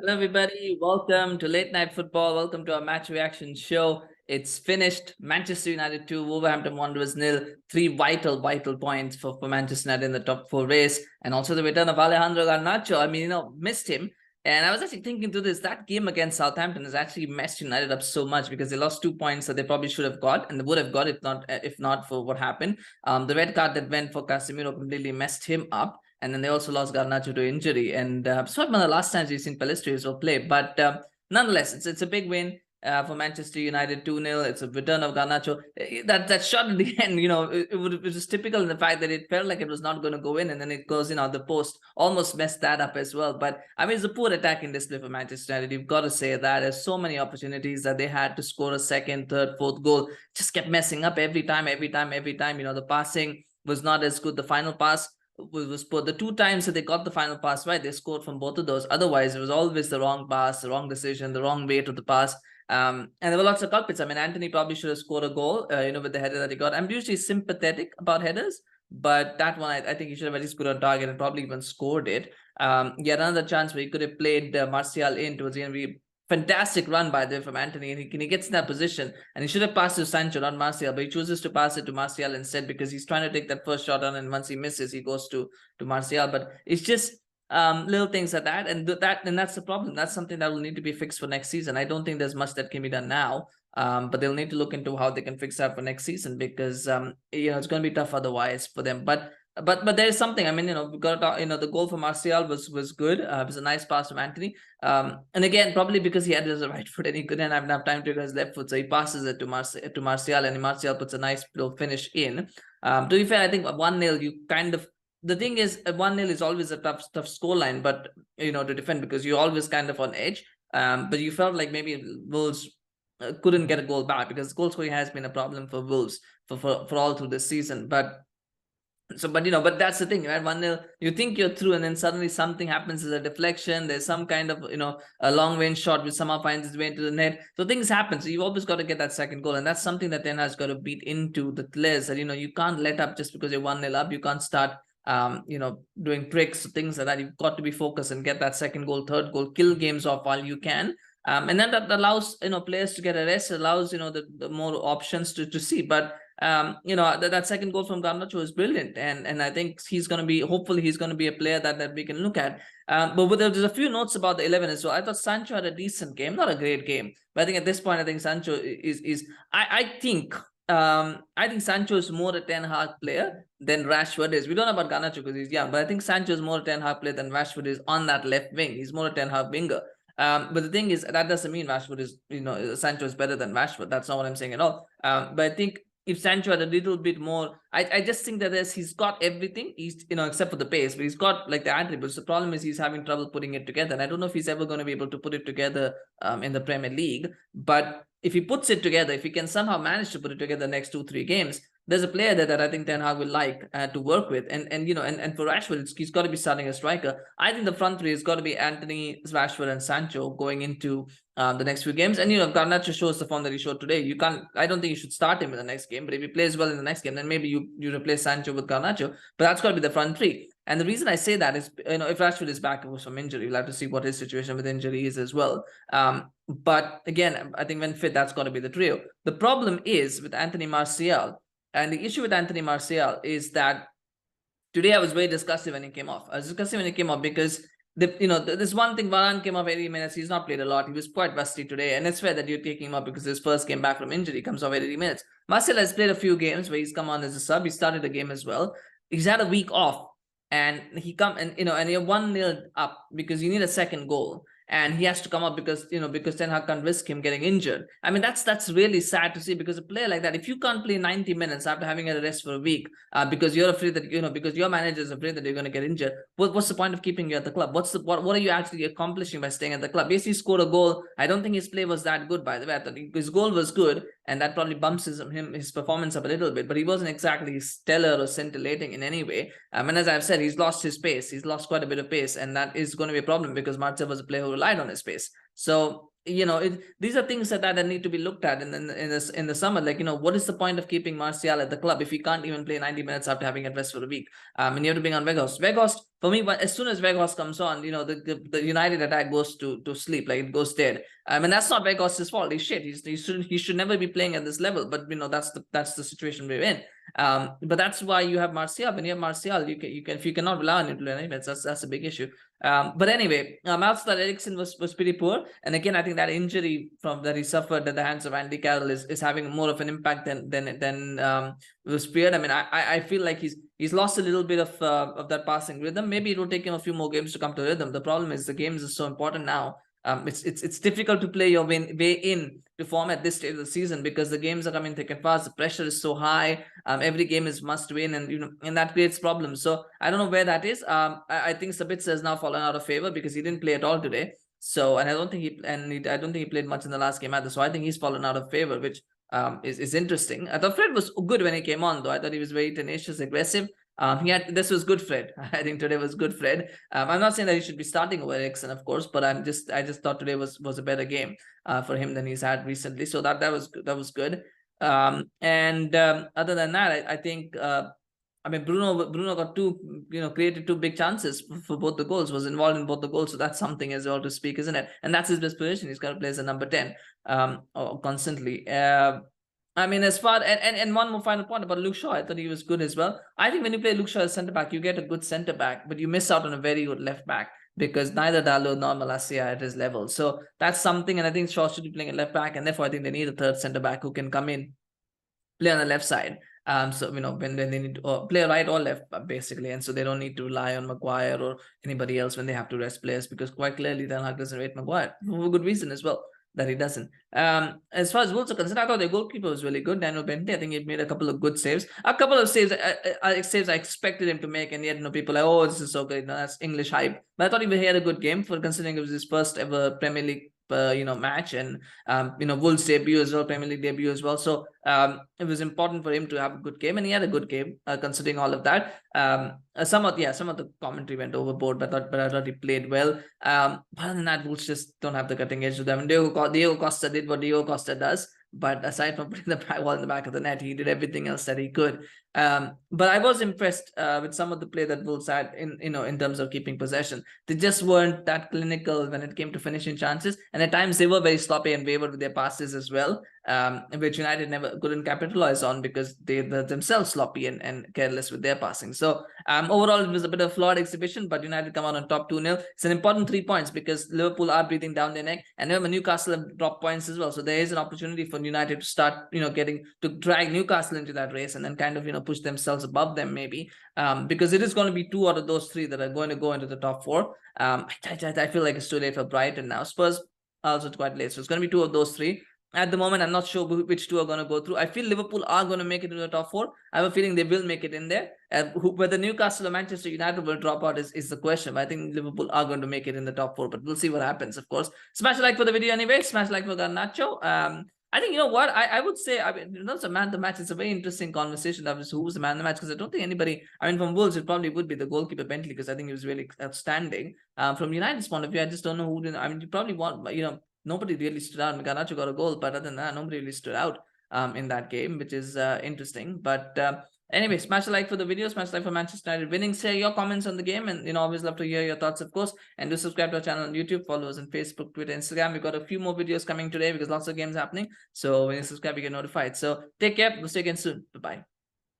Hello, everybody. Welcome to Late Night Football. Welcome to our match reaction show. It's finished. Manchester United 2, Wolverhampton Wanderers nil. Three vital points for Manchester United in the top four race. And also the return of Alejandro Garnacho. Missed him. And I was actually thinking through this. That game against Southampton has actually messed United up so much because they lost 2 points that they probably should have got, and they would have got if not for what happened. The red card that went for Casemiro completely messed him up. And then they also lost Garnacho to injury. And it's not one of the last times we've seen Pellistri well play. But nonetheless, it's a big win for Manchester United, 2-0. It's a return of Garnacho. That shot at the end, it was typical in the fact that it felt like it was not going to go in, and then it goes in on the post. Almost messed that up as well. But it's a poor attacking display for Manchester United. You've got to say that. There's so many opportunities that they had to score a second, third, fourth goal. Just kept messing up every time. The passing was not as good. The final pass was put the 2 times that they got the final pass right, they scored from both of those. Otherwise, it was always the wrong pass, the wrong decision, the wrong way to the pass. And there were lots of culprits. Anthony probably should have scored a goal, with the header that he got. I'm usually sympathetic about headers, but that one, I think he should have at least put on target and probably even scored it. Yet another chance where he could have played Martial in towards the end. Fantastic run by there from Antony, and he gets in that position, and he should have passed to Sancho, not Martial, but he chooses to pass it to Martial instead because he's trying to take that first shot on, and once he misses, he goes to Martial. But it's just little things like that, and that's the problem. That's something that will need to be fixed for next season. I don't think there's much that can be done now, but they'll need to look into how they can fix that for next season because it's going to be tough otherwise for them. But there is something. We got the goal from Martial was good. It was a nice pass from Antony. And again, probably because he had his right foot and he couldn't have enough time to go his left foot, so he passes it to Martial, and Martial puts a nice little finish in. To be fair, I think 1-0, you kind of, the thing is 1-0 is always a tough scoreline, but to defend because you're always kind of on edge. But you felt like maybe Wolves couldn't get a goal back because goal scoring has been a problem for Wolves for all through this season. But that's the thing, right? 1-0, you think you're through, and then suddenly something happens. There's a deflection. There's some kind of, a long range shot which somehow finds its way into the net. So things happen. So you've always got to get that second goal, and that's something that Ten Hag's got to beat into the players. That you can't let up just because you're 1-0 up. You can't start, doing tricks, things like that. You've got to be focused and get that second goal, third goal, kill games off while you can. And then that allows players to get a rest. Allows the more options to see, but. That second goal from Garnacho is brilliant, and I think hopefully he's going to be a player that we can look at. But there's a few notes about the 11 as well. I thought Sancho had a decent game, not a great game, but I think at this point, I think Sancho is I think Sancho is more a Ten Hag player than Rashford is. We don't know about Garnacho because he's young, but I think Sancho is more a Ten Hag player than Rashford is on that left wing. He's more a Ten Hag winger. But the thing is, that doesn't mean Rashford is, Sancho is better than Rashford. That's not what I'm saying at all. But I think if Sancho had a little bit more, I just think that he's got everything. He's, except for the pace, but he's got like the attributes. The problem is he's having trouble putting it together. And I don't know if he's ever going to be able to put it together in the Premier League. But if he puts it together, if he can somehow manage to put it together the next 2-3 games, there's a player there that I think Ten Hag will like to work with. And for Rashford, he's got to be starting a striker. I think the front three has got to be Antony, Rashford, and Sancho going into the next few games. And if Garnacho shows the form that he showed today, I don't think you should start him in the next game. But if he plays well in the next game, then maybe you replace Sancho with Garnacho. But that's got to be the front three. And the reason I say that is, if Rashford is back from injury, we'll have to see what his situation with injury is as well. But again, I think when fit, that's got to be the trio. The problem is with Anthony Martial. And the issue with Anthony Martial is that today I was very disgusted when he came off. I was disgusted when he came off because there's one thing. Varane came off 80 minutes. He's not played a lot. He was quite rusty today, and it's fair that you're taking him up because his first game back from injury comes off 80 minutes. Martial has played a few games where he's come on as a sub. He started a game as well. He's had a week off, and he come and you're 1-0 up because you need a second goal. And he has to come up because Ten Hag can't risk him getting injured. That's really sad to see, because a player like that, if you can't play 90 minutes after having a rest for a week, because you're afraid that because your manager is afraid that you're going to get injured, what's the point of keeping you at the club? What are you actually accomplishing by staying at the club? Yes, he scored a goal. I don't think his play was that good, by the way. I thought his goal was good, and that probably bumps his performance up a little bit, but he wasn't exactly stellar or scintillating in any way. And as I've said, he's lost his pace. He's lost quite a bit of pace, and that is going to be a problem because Martial was a player who relied on his pace. So these are things that need to be looked at in the summer. Like, what is the point of keeping Martial at the club if he can't even play 90 minutes after having a rest for a week? And you have to bring on Weghorst. Weghorst, for me, but as soon as Weghorst comes on, the United attack goes to sleep, like it goes dead. And that's not Weghorst's fault. He's shit. He should never be playing at this level. But that's the situation we're in. But that's why you have Martial. When you have Martial, you can if you cannot rely on him to play minutes, that's a big issue. But anyway, Malmstad Eriksen was pretty poor, and again, I think that injury that he suffered at the hands of Andy Carroll is having more of an impact than was feared. I mean, I feel like he's lost a little bit of that passing rhythm. Maybe it will take him a few more games to come to rhythm. The problem is the games are so important now. It's difficult to play your way in to form at this stage of the season because the games are coming thick and fast. The pressure is so high. Every game is must win, and that creates problems. So I don't know where that is. I think Sabitzer has now fallen out of favor because he didn't play at all today. So, and I don't think he played much in the last game either. So I think he's fallen out of favor, which is interesting. I thought Fred was good when he came on, though. I thought he was very tenacious, aggressive. This was good Fred. I think today was good Fred. I'm not saying that he should be starting over Eriksen, of course, but I just thought today was a better game for him than he's had recently. So that was good. Other than that, I think Bruno got created two big chances for both the goals, was involved in both the goals. So that's something as well to speak, isn't it? And that's his best position. He's got to play as a number 10 constantly. As far and one more final point about Luke Shaw, I thought he was good as well. I think when you play Luke Shaw as centre back, you get a good centre back, but you miss out on a very good left back because neither Dalot nor Malacia are at his level. So that's something, and I think Shaw should be playing at left back, and therefore I think they need a third centre back who can come in, play on the left side. When they need to play right or left, basically, and so they don't need to rely on Maguire or anybody else when they have to rest players because quite clearly Ten Hag doesn't rate Maguire for a good reason as well that he doesn't. As far as Wolves are concerned, I thought their goalkeeper was really good, Daniel Bente. I think he made a couple of good saves. A couple of saves I expected him to make, and yet people are like, oh, this is so good. That's English hype. But I thought he had a good game for considering it was his first ever Premier League match, and Wolves debut as well, Premier League debut as well. So it was important for him to have a good game, and he had a good game considering all of that. Some of the commentary went overboard, but I thought he played well. But other than that, Wolves just don't have the cutting edge to them. Diego Costa did what Diego Costa does, but aside from putting the ball in the back of the net, he did everything else that he could. But I was impressed with some of the play that Wolves had in terms of keeping possession. They just weren't that clinical when it came to finishing chances, and at times they were very sloppy and wavered with their passes as well, which United never couldn't capitalize on because they were themselves sloppy and careless with their passing. So overall, it was a bit of a flawed exhibition, but United come out on top 2-0. It's an important 3 points because Liverpool are breathing down their neck, and remember Newcastle have dropped points as well. So there is an opportunity for United to start, getting to drag Newcastle into that race and then kind of, push themselves above them maybe, because it is going to be 2 out of those 3 that are going to go into the top 4. I feel like it's too late for Brighton now. Spurs also it's quite late, so it's going to be 2 of those 3. At the moment, I'm not sure which 2 are going to go through. I feel Liverpool are going to make it into the top 4. I have a feeling they will make it in there. Whether Newcastle or Manchester United will drop out is the question. But I think Liverpool are going to make it in the top 4. But we'll see what happens, of course. Smash a like for the video anyway. Smash a like for Garnacho. I think, I would say, in terms of man of the match, it's a very interesting conversation. That was who was the man of the match, because I don't think anybody, from Wolves, it probably would be the goalkeeper, Bentley, because I think he was really outstanding. From United's point of view, I just don't know who did. You probably want, nobody really stood out. Garnacho got a goal, but other than that, nobody really stood out in that game, which is interesting. But anyway, smash a like for the video, smash a like for Manchester United winning. Share your comments on the game, and always love to hear your thoughts, of course. And do subscribe to our channel on YouTube, follow us on Facebook, Twitter, Instagram. We've got a few more videos coming today because lots of games happening. So when you subscribe, you get notified. So take care. We'll see you again soon. Bye-bye.